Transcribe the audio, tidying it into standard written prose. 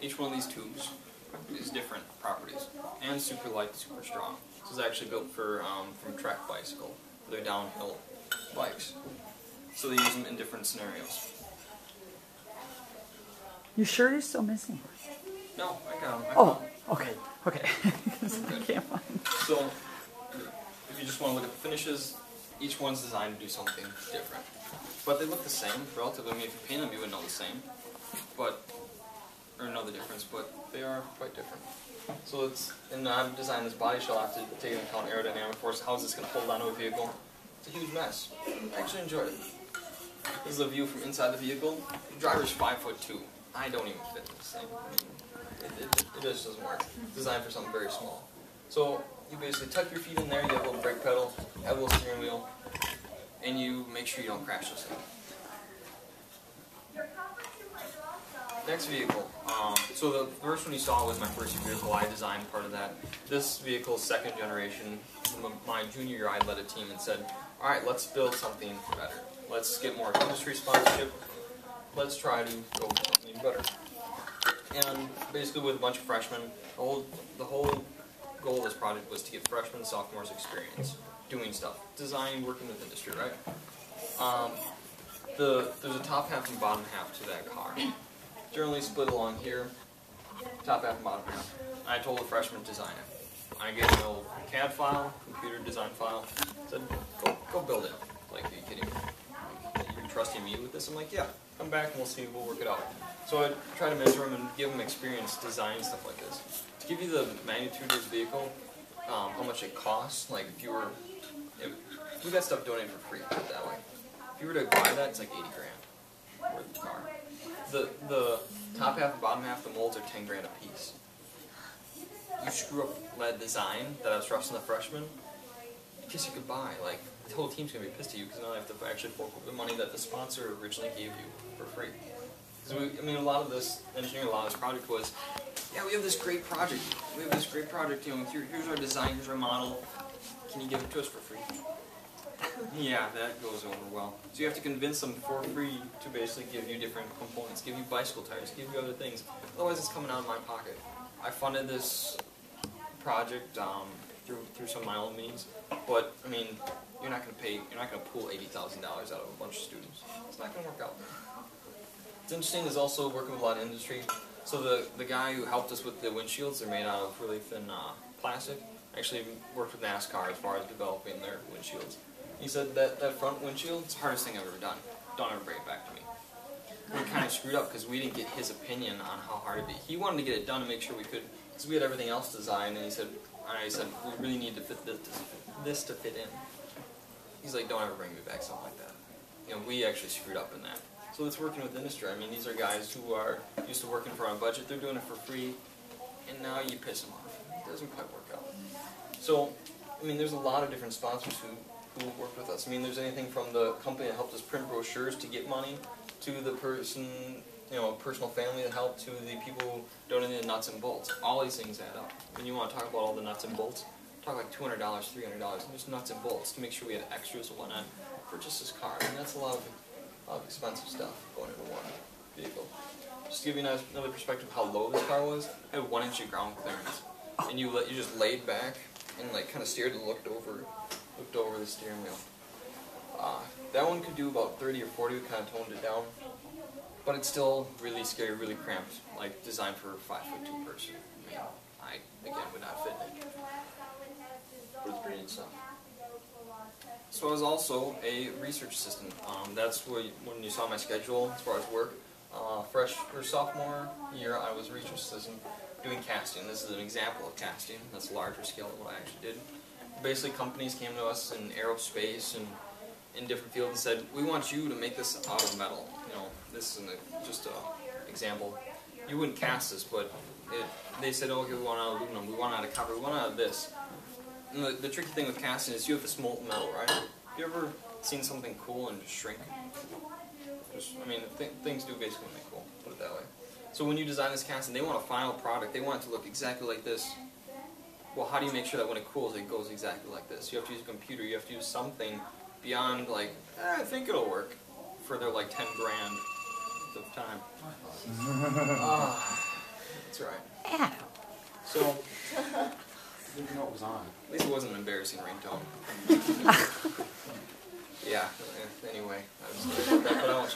each one of these tubes is different properties, and super light, super strong. This is actually built for from track bicycle. They're downhill bikes, so they use them in different scenarios. You sure you're still missing? No, I got them. Oh, okay, okay. I can't find. So, if you just want to look at the finishes, each one's designed to do something different. But they look the same, relatively. I mean, if you paint them, you would know the same, or know the difference, but they are quite different. So and I've designed this body shell. I have to take into account aerodynamic force. How is this going to hold onto a vehicle? It's a huge mess. I actually enjoy it. This is a view from inside the vehicle. The driver's 5'2". I don't even fit in this thing. I mean, it just doesn't work. It's designed for something very small. So you basically tuck your feet in there, you have a little brake pedal, have a little steering wheel, and you make sure you don't crash this thing. Next vehicle. So the first one you saw was my first vehicle. I designed part of that. This vehicle is second generation. My junior year, I led a team and said, all right, let's build something better. Let's get more industry sponsorship. Let's try to go for something better. And basically with a bunch of freshmen, the whole goal of this project was to get freshmen and sophomores experience doing stuff, designing, working with industry, right? There's a top half and bottom half to that car. Generally split along here, top half and bottom half. I told the freshman to design it. I gave them an old CAD file, computer design file, said, go build it. Like, are you kidding me? You're trusting me with this? I'm like, yeah, come back and we'll see, we'll work it out. So I try to measure them and give them experience designing stuff like this. To give you the magnitude of this vehicle, how much it costs, like if we got stuff donated for free, put it that way. If you were to buy that, it's like 80 grand worth of the car. The top half and bottom half, the molds are 10 grand a piece. You screw up that design that I was trusting the freshmen, kiss you goodbye. Like, the whole team's going to be pissed at you because now they have to actually fork over the money that the sponsor originally gave you for free. Because I mean, a lot of this engineering, a lot of this project was, yeah, we have this great project. We have this great project. You know, here's our design, here's our model. Can you give it to us for free? Yeah, that goes over well. So you have to convince them for free to basically give you different components, give you bicycle tires, give you other things. Otherwise, it's coming out of my pocket. I funded this project through some of my own means, but I mean, you're not going to pull $80,000 out of a bunch of students. It's not going to work out. What's interesting is also working with a lot of industry. So the guy who helped us with the windshields, they're made out of really thin plastic. Actually worked with NASCAR as far as developing their windshields. He said that front windshield is the hardest thing I've ever done. Don't ever bring it back to me. We kind of screwed up because we didn't get his opinion on how hard it'd be. He wanted to get it done to make sure we could, because we had everything else designed, and I said, we really need to fit this to fit in. He's like, don't ever bring me back something like that. You know, we actually screwed up in that. So it's working with industry. I mean, these are guys who are used to working for on a budget. They're doing it for free, and now you piss them off. It doesn't quite work out. So, I mean, there's a lot of different sponsors who worked with us. I mean, there's anything from the company that helped us print brochures to get money, to the person, you know, personal family that helped, to the people who donated the nuts and bolts. All these things add up. When you want to talk about all the nuts and bolts, talk like $200, $300, just nuts and bolts to make sure we had extras and whatnot for just this car. I mean, that's a lot of expensive stuff going into one vehicle. Just to give you another perspective of how low this car was, it had 1 inch of ground clearance. And you just laid back and like kind of steered and looked over the steering wheel. That one could do about 30 or 40, we kind of toned it down. But it's still really scary, really cramped, like designed for a 5'2" person. I mean, I, again, would not fit in it. But it's pretty neat stuff. So I was also a research assistant. That's when you saw my schedule as far as work. Sophomore year, I was a research assistant doing casting. This is an example of casting. That's a larger scale than what I actually did. Basically, companies came to us in aerospace and in different fields and said, we want you to make this out of metal. You know, this is just an example. You wouldn't cast this, but they said, okay, we want out of aluminum, we want out of copper, we want out of this. And the tricky thing with casting is you have this molten metal, right? Have you ever seen something cool and just shrink? I mean, things do basically make cool, put it that way. So when you design this casting, they want a final product. They want it to look exactly like this. Well, how do you make sure that when it cools, it goes exactly like this? You have to use a computer. You have to use something beyond, like, I think it'll work for their, like, 10 grand of time. That's right. Adam. So, Didn't know it was on. at least it wasn't an embarrassing ringtone. Yeah, anyway, but I won't